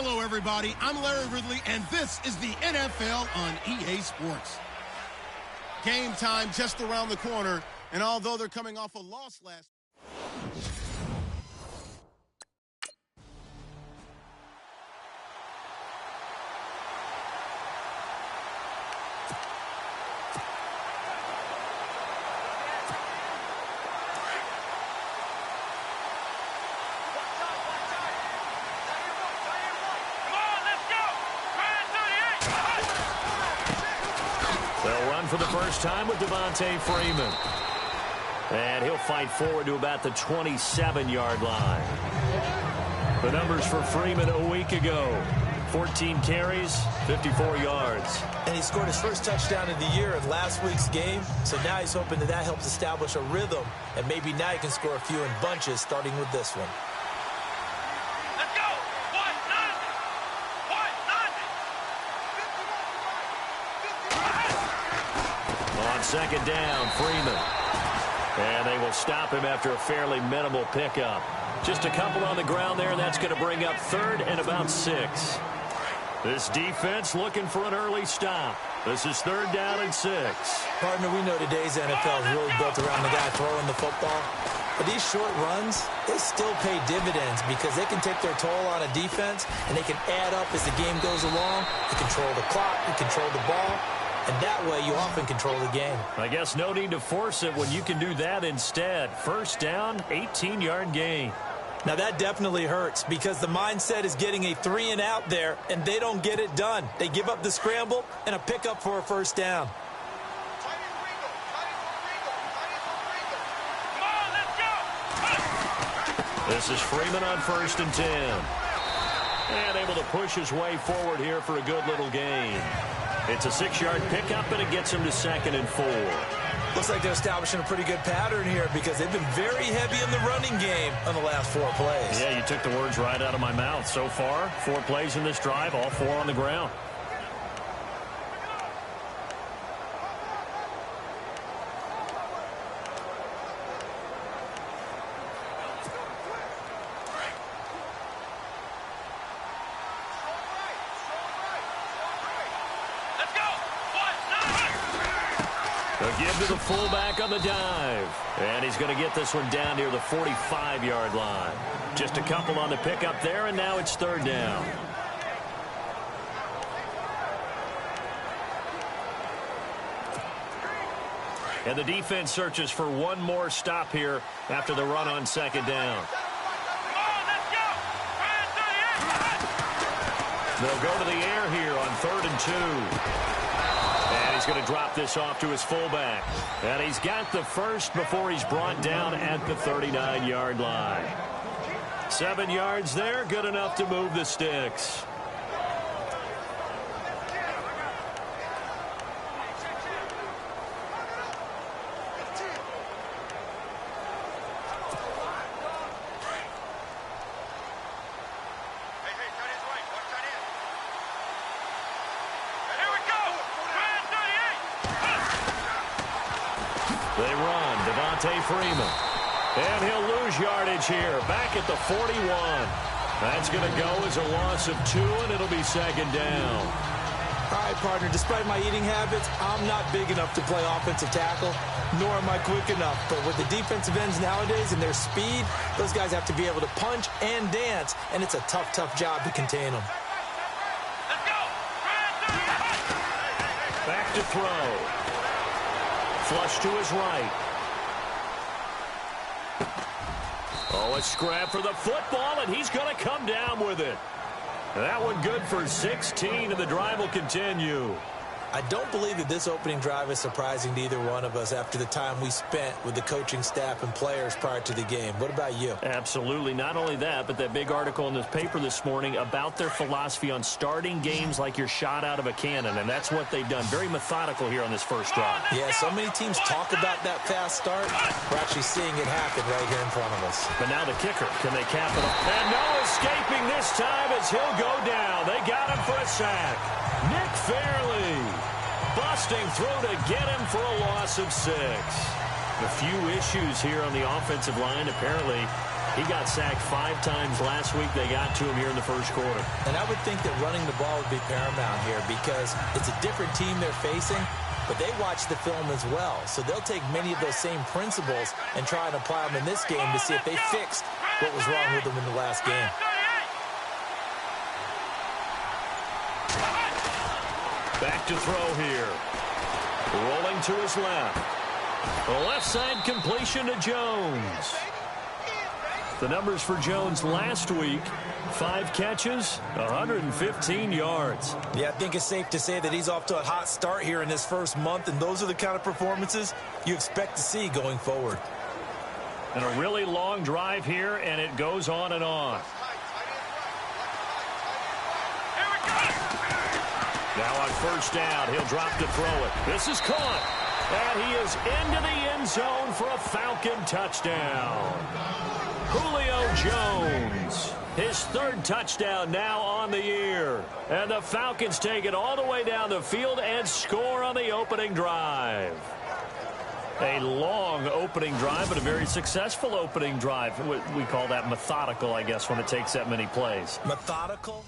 Hello, everybody. I'm Larry Ridley, and this is the NFL on EA Sports. Game time just around the corner, and although they're coming off a loss last... They'll run for the first time with Devontae Freeman. And he'll fight forward to about the 27-yard line. The numbers for Freeman a week ago. 14 carries, 54 yards. And he scored his first touchdown of the year in last week's game. So now he's hoping that helps establish a rhythm. And maybe now he can score a few in bunches, starting with this one. Let's go! 1-0! On second down, Freeman. And they will stop him after a fairly minimal pickup. Just a couple on the ground there, and that's going to bring up third and about 6. This defense looking for an early stop. This is third down and 6. Partner, we know today's NFL is really built around the guy throwing the football. But these short runs, they still pay dividends because they can take their toll on a defense, and they can add up as the game goes along. You control the clock, you control the ball. And that way, you often control the game. I guess no need to force it when you can do that instead. First down, 18-yard gain. Now, that definitely hurts because the mindset is getting a 3-and-out there, and they don't get it done. They give up the scramble and a pickup for a first down. This is Freeman on first and 10. And able to push his way forward here for a good little gain. It's a 6-yard pickup, and it gets him to second and 4. Looks like they're establishing a pretty good pattern here because they've been very heavy in the running game on the last 4 plays. Yeah, you took the words right out of my mouth. So far, 4 plays in this drive, all 4 on the ground. They'll give to the fullback on the dive. And he's going to get this one down near the 45-yard line. Just a couple on the pickup there, and now it's third down. And the defense searches for one more stop here after the run on second down. They'll go to the air here on 3rd and 2. And he's going to drop this off to his fullback. And he's got the first before he's brought down at the 39-yard line. 7 yards there, good enough to move the sticks. They run, Devontae Freeman. And he'll lose yardage here, back at the 41. That's going to go as a loss of 2, and it'll be second down. All right, partner, despite my eating habits, I'm not big enough to play offensive tackle, nor am I quick enough. But with the defensive ends nowadays and their speed, those guys have to be able to punch and dance, and it's a tough, tough job to contain them. Let's go! Back to throw. Flush to his right. Oh, a scrap for the football, and he's going to come down with it. That one good for 16, and the drive will continue. I don't believe that this opening drive is surprising to either one of us after the time we spent with the coaching staff and players prior to the game. What about you? Absolutely. Not only that, but that big article in this paper this morning about their philosophy on starting games like you're shot out of a cannon, and that's what they've done. Very methodical here on this first drive. Yeah, so many teams talk about that fast start. We're actually seeing it happen right here in front of us. But now the kicker. Can they cap it off? And no escaping this time as he'll go down. They got him for a sack. Nick Fairley busting through to get him for a loss of 6. A few issues here on the offensive line. Apparently, He got sacked 5 times last week. They got to him here in the first quarter. And I would think that running the ball would be paramount here because it's a different team they're facing, but they watch the film as well. So they'll take many of those same principles and try and apply them in this game to see if they fixed what was wrong with them in the last game. Back to throw here. Rolling to his left. The left side completion to Jones. The numbers for Jones last week, 5 catches, 115 yards. Yeah, I think it's safe to say that he's off to a hot start here in his first month, and those are the kind of performances you expect to see going forward. And a really long drive here, and it goes on and on. Now on first down, he'll drop to throw it. This is caught, and he is into the end zone for a Falcon touchdown. Julio Jones, his 3rd touchdown now on the year. And the Falcons take it all the way down the field and score on the opening drive. A long opening drive, but a very successful opening drive. We call that methodical, I guess, when it takes that many plays. Methodical?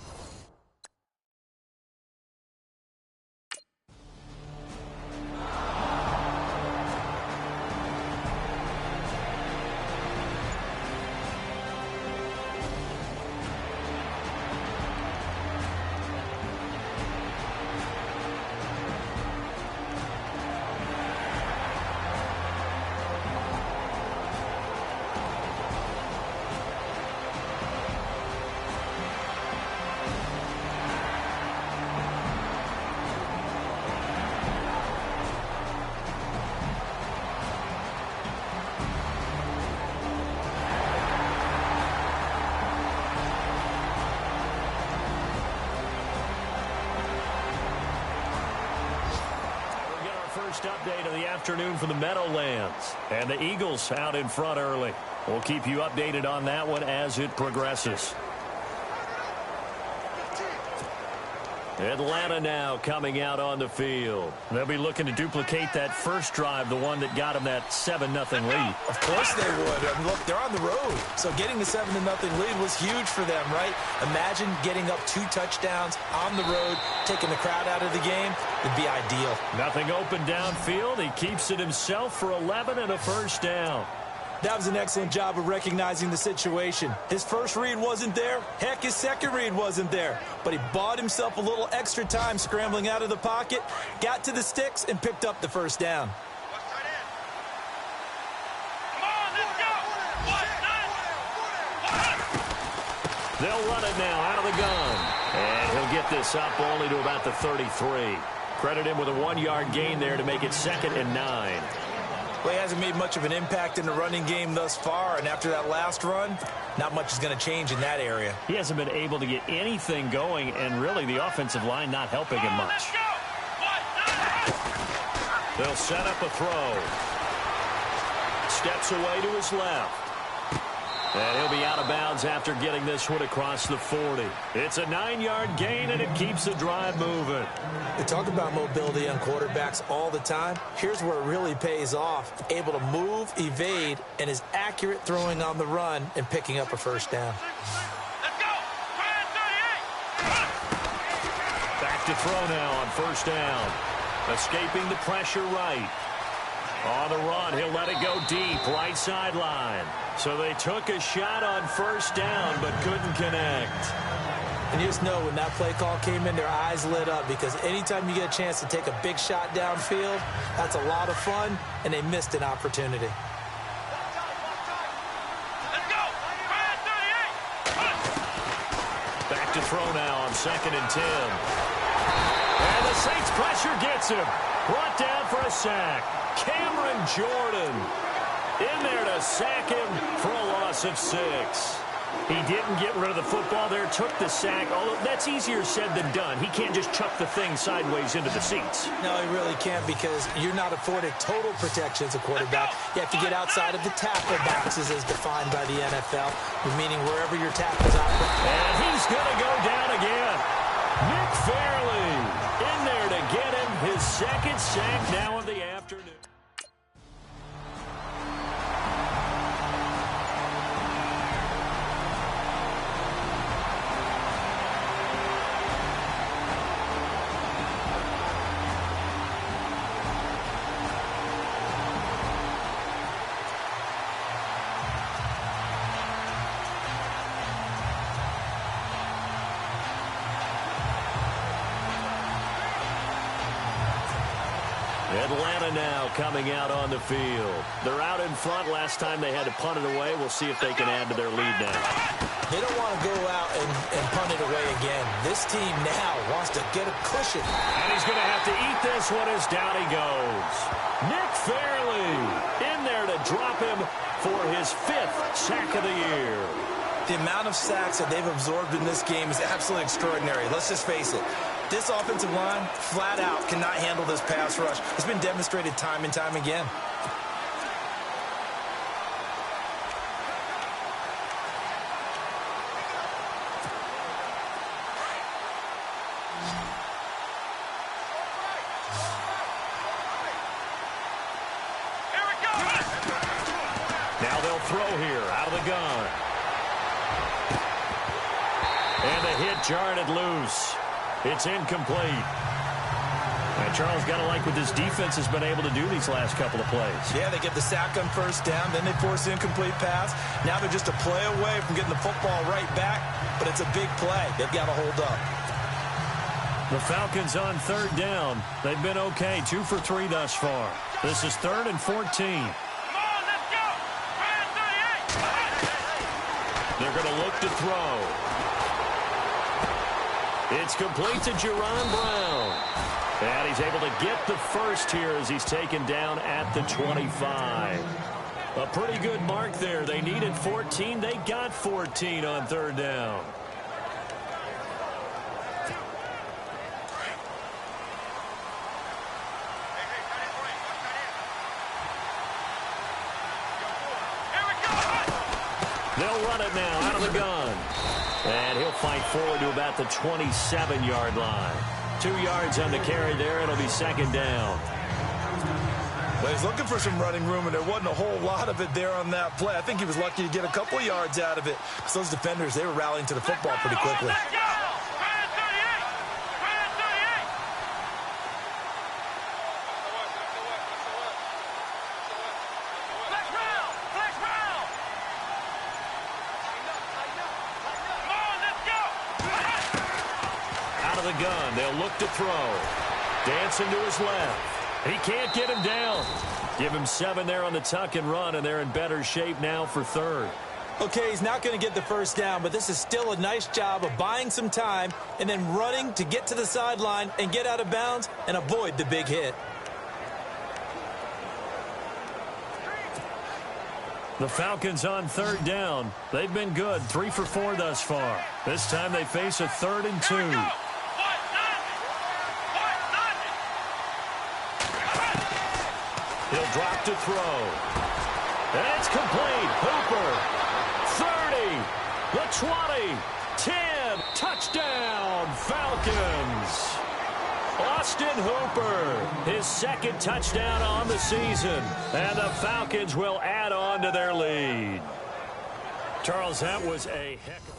First update of the afternoon from the Meadowlands. And the Eagles out in front early. We'll keep you updated on that one as it progresses. Atlanta now coming out on the field. They'll be looking to duplicate that first drive, the one that got them that 7-0 lead. Of course they would. I mean, look, they're on the road. So getting the 7-0 lead was huge for them, right? Imagine getting up 2 touchdowns on the road, taking the crowd out of the game. It'd be ideal. Nothing open downfield. He keeps it himself for 11 and a first down. That was an excellent job of recognizing the situation. His first read wasn't there. Heck, his second read wasn't there. But he bought himself a little extra time scrambling out of the pocket, got to the sticks, and picked up the first down. They'll run it now out of the gun. And he'll get this up only to about the 33. Credit him with a 1-yard gain there to make it 2nd and 9. Well, he hasn't made much of an impact in the running game thus far, and after that last run, not much is going to change in that area. He hasn't been able to get anything going, and really the offensive line not helping him much. They'll set up a throw. Steps away to his left. And he'll be out of bounds after getting this one across the 40. It's a 9-yard gain, and it keeps the drive moving. They talk about mobility on quarterbacks all the time. Here's where it really pays off. Able to move, evade, and is accurate throwing on the run and picking up a first down. Let's go! Back to throw now on first down. Escaping the pressure right. On the run, he'll let it go deep, right sideline. So they took a shot on first down, but couldn't connect. And you just know when that play call came in, their eyes lit up because anytime you get a chance to take a big shot downfield, that's a lot of fun, and they missed an opportunity. Let's go! Back to throw now on 2nd and 10. And the Saints pressure gets him. Brought down for a sack. Cameron Jordan in there to sack him for a loss of 6. He didn't get rid of the football there, took the sack. Although that's easier said than done. He can't just chuck the thing sideways into the seats. No, he really can't because you're not afforded total protection as a quarterback. You have to get outside of the tackle boxes as defined by the NFL, meaning wherever your tackles operate. And he's going to go down again. Nick Fairley in there to get him his 2nd sack now of the afternoon. Atlanta now coming out on the field. They're out in front. Last time they had to punt it away. We'll see if they can add to their lead now. They don't want to go out and punt it away again. This team now wants to get a cushion. And he's going to have to eat this one as down he goes. Nick Fairley in there to drop him for his 5th sack of the year. The amount of sacks that they've absorbed in this game is absolutely extraordinary. Let's just face it. This offensive line, flat out, cannot handle this pass rush. It's been demonstrated time and time again. Now they'll throw here out of the gun. And the hit jarred it loose. It's incomplete. And Charles, got to like what this defense has been able to do these last couple of plays. Yeah, they get the sack on first down, then they force the incomplete pass. Now they're just a play away from getting the football right back, but it's a big play. They've got to hold up. The Falcons on 3rd down. They've been okay, 2 for 3 thus far. This is 3rd and 14. They're going to look to throw. It's complete to Jerron Brown. And he's able to get the first here as he's taken down at the 25. A pretty good mark there. They needed 14. They got 14 on 3rd down. They'll run it now out of the gun. And he'll fight forward to about the 27-yard line. 2 yards on the carry there. It'll be 2nd down. Well, he's looking for some running room, and there wasn't a whole lot of it there on that play. I think he was lucky to get a couple of yards out of it. Because those defenders, they were rallying to the football pretty quickly. The gun. They'll look to throw. Dancing to his left. He can't get him down. Give him 7 there on the tuck and run, and they're in better shape now for 3rd. Okay, he's not going to get the first down, but this is still a nice job of buying some time and then running to get to the sideline and get out of bounds and avoid the big hit. The Falcons on 3rd down. They've been good, 3 for 4 thus far. This time they face a 3rd and 2. He'll drop to throw. And it's complete. Hooper. 30. The 20. 10. Touchdown, Falcons. Austin Hooper, his 2nd touchdown on the season. And the Falcons will add on to their lead. Charles, that was a heck of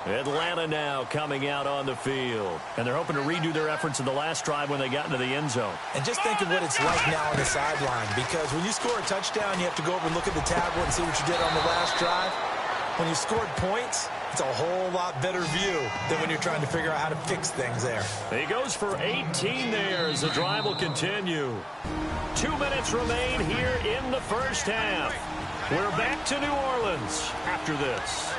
Atlanta now coming out on the field. And they're hoping to redo their efforts in the last drive when they got into the end zone. And just think of what it's like now on the sideline, because when you score a touchdown, you have to go over and look at the tablet and see what you did on the last drive. When you scored points, it's a whole lot better view than when you're trying to figure out how to fix things there. He goes for 18 there as the drive will continue. 2 minutes remain here in the first half. We're back to New Orleans after this.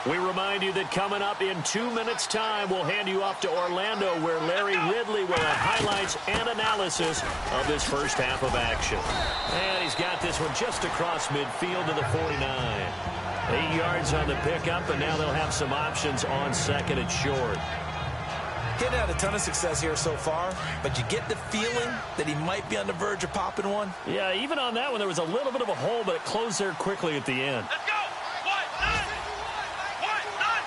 We remind you that coming up in 2 minutes' time, we'll hand you off to Orlando, where Larry Ridley will have highlights and analysis of this first half of action. And he's got this one just across midfield to the 49. 8 yards on the pickup, and now they'll have some options on second and short. Getting had a ton of success here so far, but you get the feeling that he might be on the verge of popping one. Yeah, even on that one, there was a little bit of a hole, but it closed there quickly at the end. Let's go. What? None. What? None.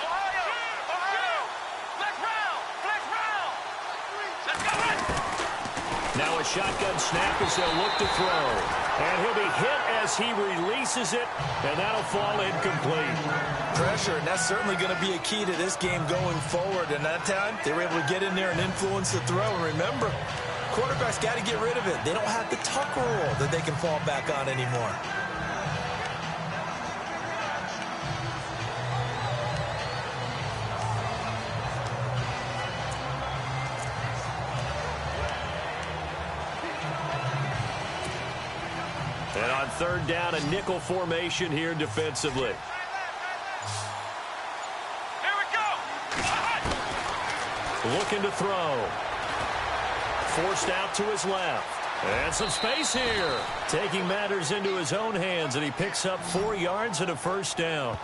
Ohio. Ohio. Flex round. Flex round. Let's go. Now a shotgun snap as they'll look to throw. And he'll be hit as he releases it, and that'll fall incomplete. Pressure, and that's certainly going to be a key to this game going forward. And that time, they were able to get in there and influence the throw. And remember, quarterbacks got to get rid of it. They don't have the tuck rule that they can fall back on anymore. And on third down, a nickel formation here defensively. Here we go. Looking to throw. Forced out to his left. And some space here. Taking matters into his own hands, and he picks up 4 yards and a first down.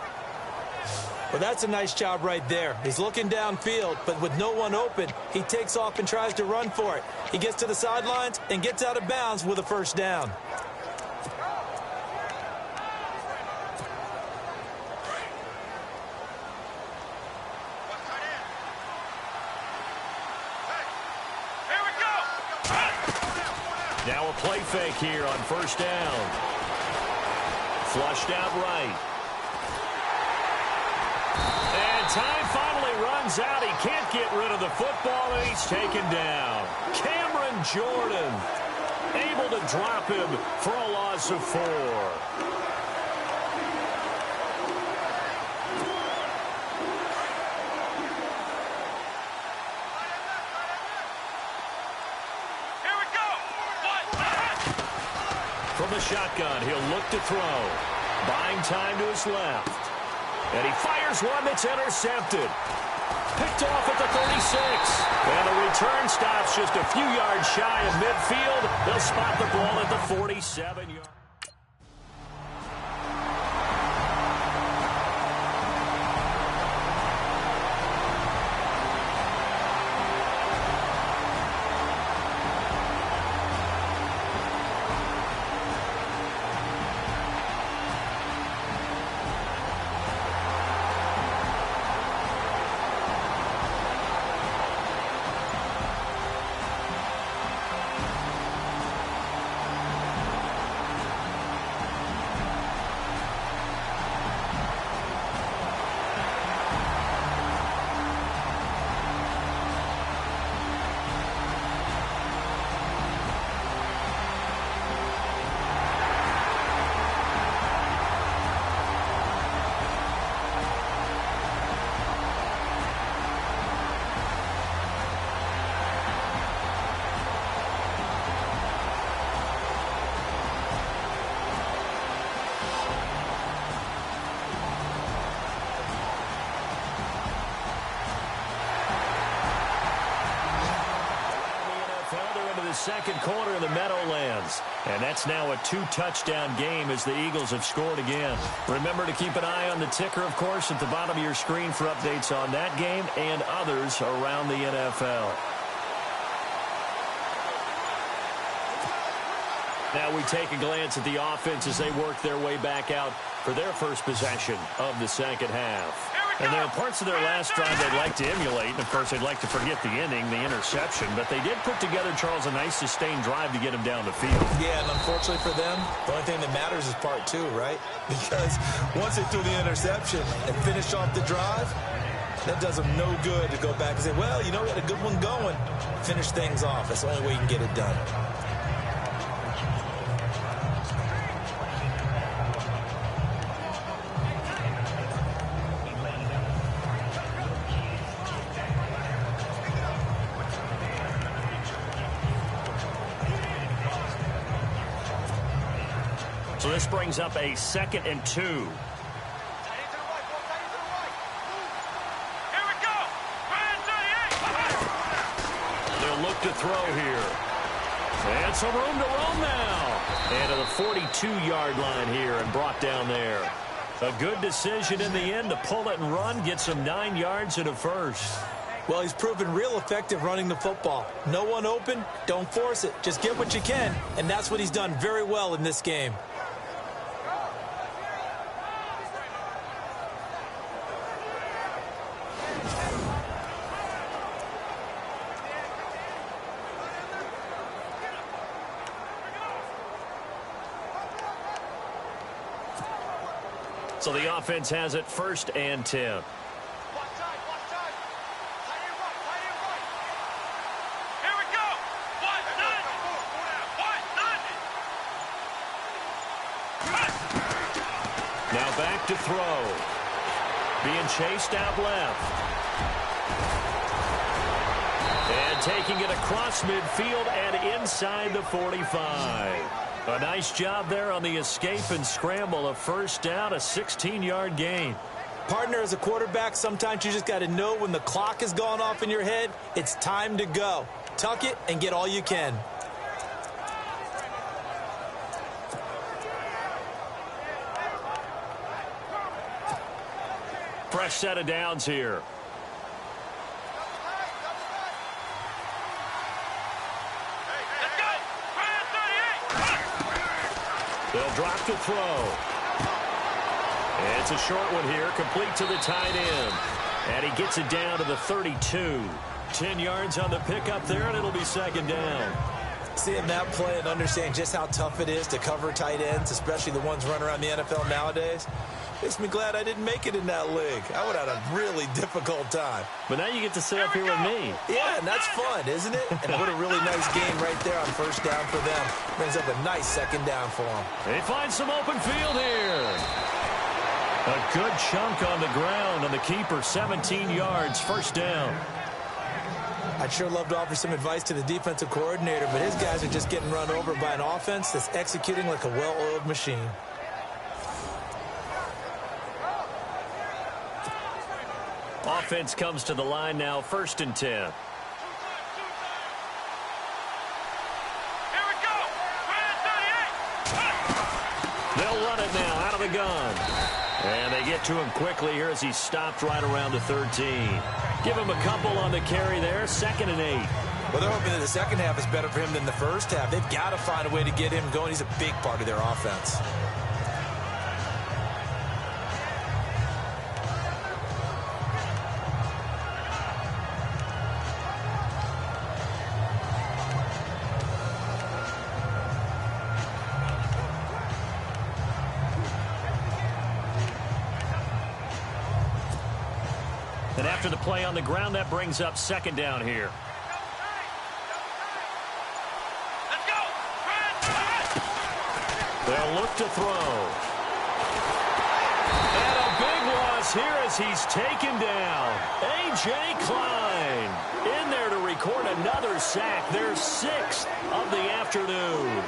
Well, that's a nice job right there. He's looking downfield, but with no one open, he takes off and tries to run for it. He gets to the sidelines and gets out of bounds with a first down. Now a play fake here on first down. Flushed out right. And time finally runs out. He can't get rid of the football, and he's taken down. Cameron Jordan able to drop him for a loss of 4. From the shotgun, he'll look to throw. Buying time to his left. And he fires one that's intercepted. Picked off at the 36. And the return stops just a few yards shy of midfield. They'll spot the ball at the 47-yard. Second quarter in the Meadowlands. And that's now a 2-touchdown game as the Eagles have scored again. Remember to keep an eye on the ticker, of course, at the bottom of your screen for updates on that game and others around the NFL. Now we take a glance at the offense as they work their way back out for their first possession of the second half. And there are parts of their last drive they'd like to emulate. And, of course, they'd like to forget the inning, the interception. But they did put together, Charles, a nice sustained drive to get him down the field. Yeah, and unfortunately for them, the only thing that matters is part 2, right? Because once they threw the interception and finished off the drive, that does them no good to go back and say, well, you know, we had a good one going. Finish things off. That's the only way you can get it done. So this brings up a 2nd and 2. Here we go. They'll look to throw here. And some room to roam now. And to the 42-yard line here and brought down there. A good decision in the end to pull it and run, get some 9 yards and a first. Well, he's proven real effective running the football. No one open, don't force it. Just get what you can, and that's what he's done very well in this game. So the offense has it 1st and 10. Now back to throw. Being chased out left. And taking it across midfield and inside the 45. A nice job there on the escape and scramble. A first down, a 16-yard gain. Partner, as a quarterback, sometimes you just got to know when the clock has gone off in your head, it's time to go. Tuck it and get all you can. Fresh set of downs here. They'll drop to throw. It's a short one here, complete to the tight end. And he gets it down to the 32. 10 yards on the pickup there, and it'll be 2nd down. Seeing that play and understand just how tough it is to cover tight ends, especially the ones running around the NFL nowadays, makes me glad I didn't make it in that league. I would have had a really difficult time. But now you get to sit up here with me. Yeah, and that's fun, isn't it? And what a really nice game right there on 1st down for them. Brings up a nice 2nd down for them. They find some open field here. A good chunk on the ground on the keeper, 17 yards, 1st down. I'd sure love to offer some advice to the defensive coordinator, but his guys are just getting run over by an offense that's executing like a well-oiled machine. Offense comes to the line now, 1st and 10. Here we go. 38. They'll run it now out of the gun. And they get to him quickly here as he stopped right around the 13. Give him a couple on the carry there, 2nd and 8. Well, they're hoping that the second half is better for him than the first half. They've got to find a way to get him going. He's a big part of their offense. And after the play on the ground, that brings up 2nd down here. Let's go. They'll look to throw. And a big loss here as he's taken down. A.J. Klein in there to record another sack. Their 6th of the afternoon.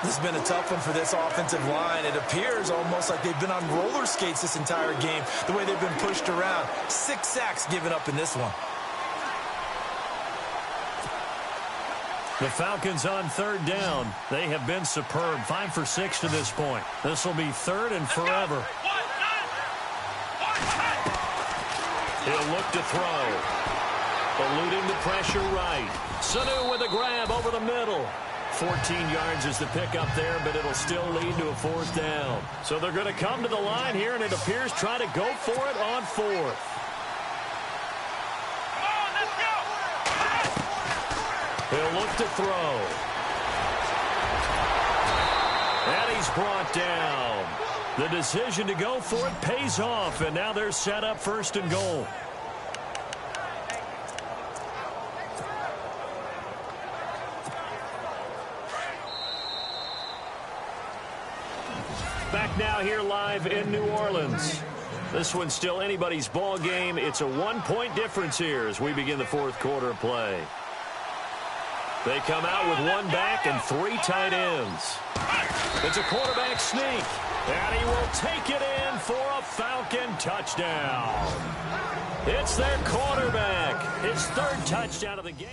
This has been a tough one for this offensive line. It appears almost like they've been on roller skates this entire game, the way they've been pushed around. 6 sacks given up in this one. The Falcons on 3rd down. They have been superb. 5 for 6 to this point. This will be 3rd and forever. He'll look to throw. Eluding the pressure right. Sanu with a grab over the middle. 14 yards is the pickup there, but it'll still lead to a 4th down. So they're going to come to the line here, and it appears try to go for it on 4th. Come on, let's go. He'll look to throw. And he's brought down. The decision to go for it pays off, and now they're set up 1st and goal. Back now here live in New Orleans. This one's still anybody's ball game. It's a 1-point difference here as we begin the 4th quarter of play. They come out with 1 back and 3 tight ends. It's a quarterback sneak, and he will take it in for a Falcon touchdown. It's their quarterback, his 3rd touchdown of the game.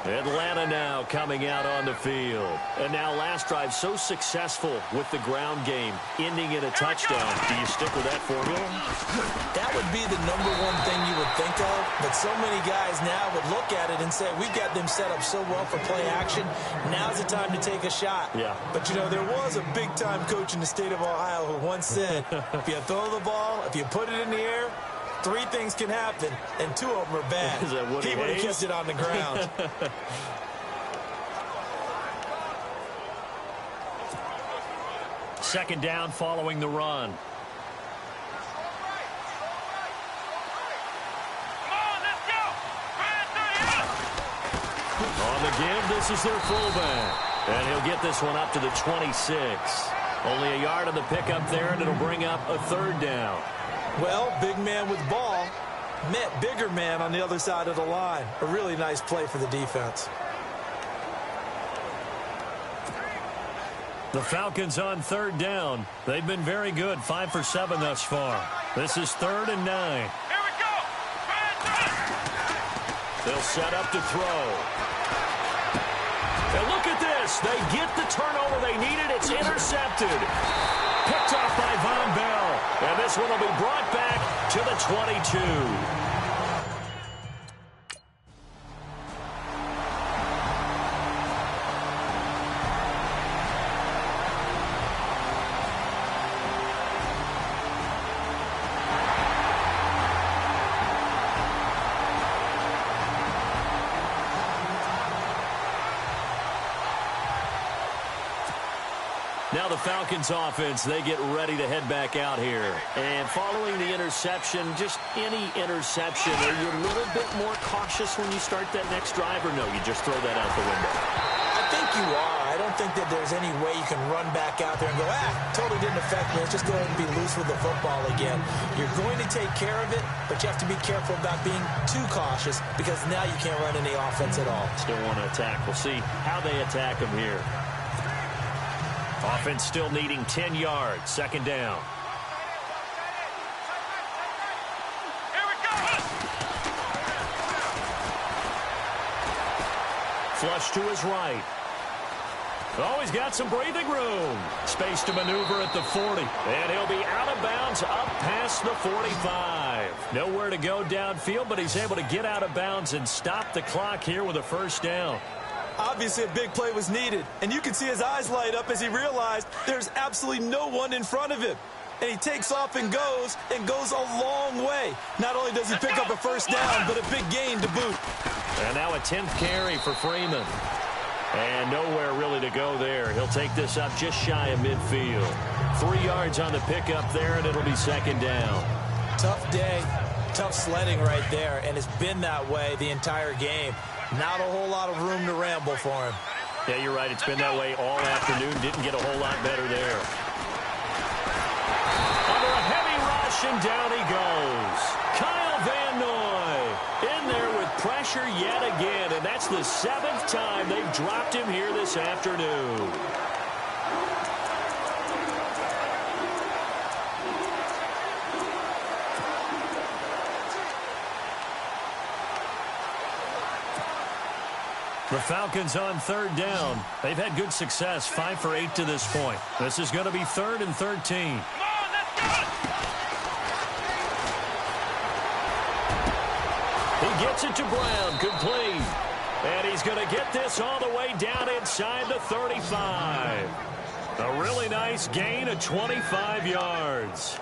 Atlanta now coming out on the field. And now last drive so successful with the ground game, ending in a touchdown. Do you stick with that formula? That would be the number one thing you would think of, but so many guys now would look at it and say, we've got them set up so well for play action. Now's the time to take a shot. Yeah. But, you know, there was a big-time coach in the state of Ohio who once said, if you throw the ball, if you put it in the air, 3 things can happen, and 2 of them are bad. Is that Woody He would have Hayes? kept it on the ground. Second down following the run. On the give, this is their fullback. And he'll get this one up to the 26. Only a yard on the pickup there, and it'll bring up a 3rd down. Well, big man with ball met bigger man on the other side of the line. A really nice play for the defense. The Falcons on 3rd down. They've been very good, 5 for 7 thus far. This is 3rd and 9. Here we go. They'll set up to throw. And look at this. They get the turnover they needed. It's intercepted. Picked off by Von Bell. And this one will be brought back to the 22. Now the Falcons offense, they get ready to head back out here. And following the interception, just any interception, are you a little bit more cautious when you start that next drive, or no, you just throw that out the window? I think you are. I don't think that there's any way you can run back out there and go, totally didn't affect me. Let's just go ahead and be loose with the football again. You're going to take care of it, but you have to be careful about being too cautious because now you can't run any offense at all. Still want to attack. We'll see how they attack them here. Offense still needing 10 yards. 2nd down. Here we go. Flush to his right. Oh, he's got some breathing room. Space to maneuver at the 40. And he'll be out of bounds up past the 45. Nowhere to go downfield, but he's able to get out of bounds and stop the clock here with a 1st down. Obviously, a big play was needed, and you can see his eyes light up as he realized there's absolutely no one in front of him. And he takes off and goes a long way. Not only does he pick up a 1st down, but a big gain to boot. And now a 10th carry for Freeman. And nowhere really to go there. He'll take this up just shy of midfield. 3 yards on the pickup there, and it'll be 2nd down. Tough day, tough sledding right there, and it's been that way the entire game. Not a whole lot of room to ramble for him. Yeah, you're right. It's been that way all afternoon. Didn't get a whole lot better there. Under a heavy rush, and down he goes. Kyle Van Noy in there with pressure yet again, and that's the 7th time they've dropped him here this afternoon. The Falcons on 3rd down. They've had good success, 5 for 8 to this point. This is going to be 3rd and 13. Come on, let's go. He gets it to Brown, complete. And he's going to get this all the way down inside the 35. A really nice gain of 25 yards.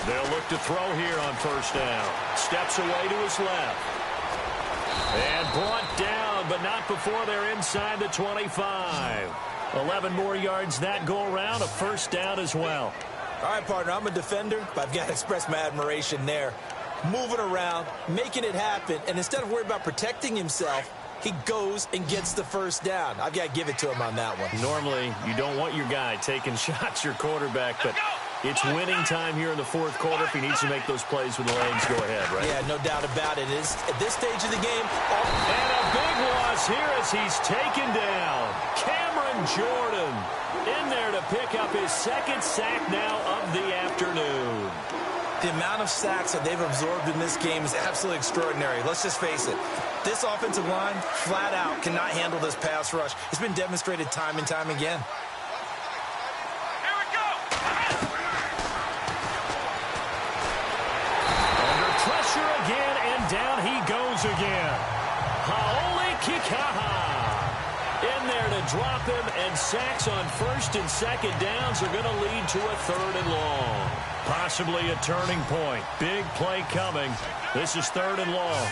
They'll look to throw here on 1st down. Steps away to his left. And brought down, but not before they're inside the 25. 11 more yards that go around, a 1st down as well. All right, partner, I'm a defender, but I've got to express my admiration there. Moving around, making it happen, and instead of worrying about protecting himself, he goes and gets the 1st down. I've got to give it to him on that one. Normally, you don't want your guy taking shots, your quarterback, but It's winning time here in the fourth quarter. If he needs to make those plays with the legs, go ahead, right? Yeah, no doubt about it. At this stage of the game. And a big loss here as he's taken down. Cameron Jordan in there to pick up his second sack now of the afternoon. The amount of sacks that they've absorbed in this game is absolutely extraordinary. Let's just face it. This offensive line, flat out, cannot handle this pass rush. It's been demonstrated time and time again. Here we go. Under pressure again, and down he goes again. Haole Kikaha in there to drop him, and sacks on first and second downs are going to lead to a third and long. Possibly a turning point. Big play coming. This is third and long.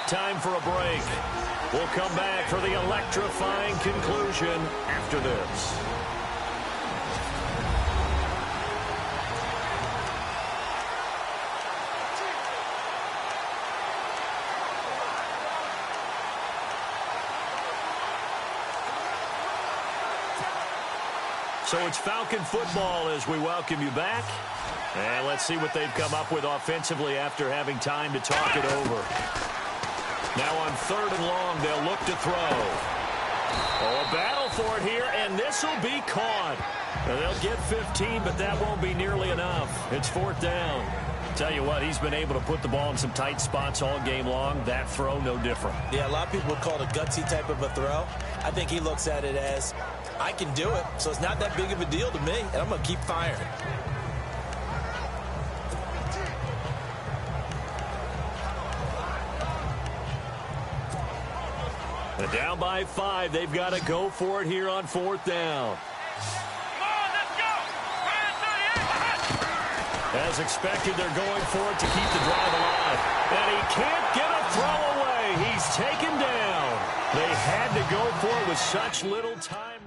Time for a break. We'll come back for the electrifying conclusion after this. So it's Falcon football as we welcome you back. And let's see what they've come up with offensively after having time to talk it over. Now on third and long, they'll look to throw. Oh, a battle for it here, and this will be caught. Now, they'll get 15, but that won't be nearly enough. It's fourth down. Tell you what, he's been able to put the ball in some tight spots all game long. That throw, no different. Yeah, a lot of people would call it a gutsy type of a throw. I think he looks at it as, I can do it, so it's not that big of a deal to me, and I'm going to keep firing. And down by 5, they've got to go for it here on fourth down. Come on, let's go. Right at 38. As expected, they're going for it to keep the drive alive. And he can't get a throw away. He's taken down. They had to go for it with such little time.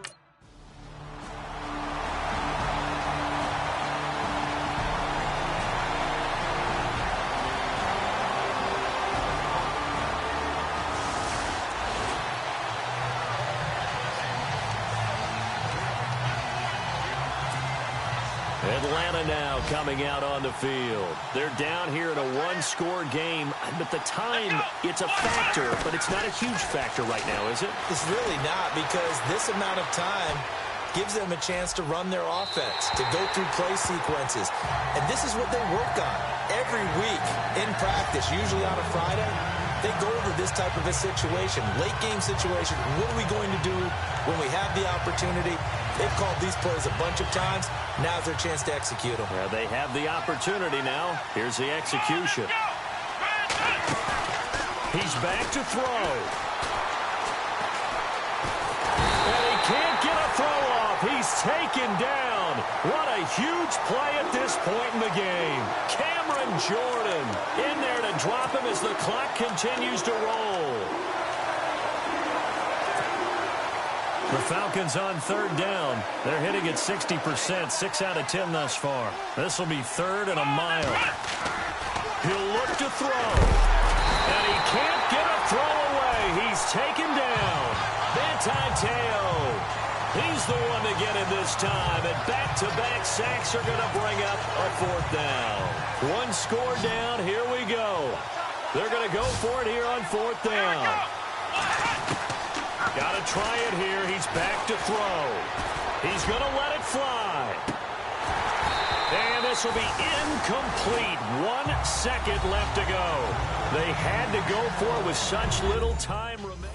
Atlanta now coming out on the field. They're down here in a one-score game, but the time, it's a factor, but it's not a huge factor right now, is it? It's really not, because this amount of time gives them a chance to run their offense, to go through play sequences. And this is what they work on every week in practice, usually on a Friday. They go over this type of a situation, late game situation. What are we going to do when we have the opportunity? They've called these plays a bunch of times. Now's their chance to execute them. Yeah, they have the opportunity now. Here's the execution. He's back to throw. And he can't get a throw off. He's taken down. What a huge play at this point in the game. Cameron Jordan in there to drop him as the clock continues to roll. The Falcons on third down. They're hitting at 60%, 6 out of 10 thus far. This will be third and a mile. He'll look to throw. And he can't get a throw away. He's taken down. Teo. He's the one to get it this time. And back-to-back sacks are going to bring up a fourth down. One score down. Here we go. They're going to go for it here on fourth down. Got to try it here. He's back to throw. He's going to let it fly. And this will be incomplete. 1 second left to go. They had to go for it with such little time remaining.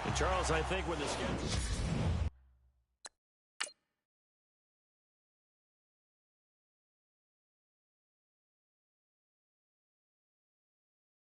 And Charles, I think with the schedule.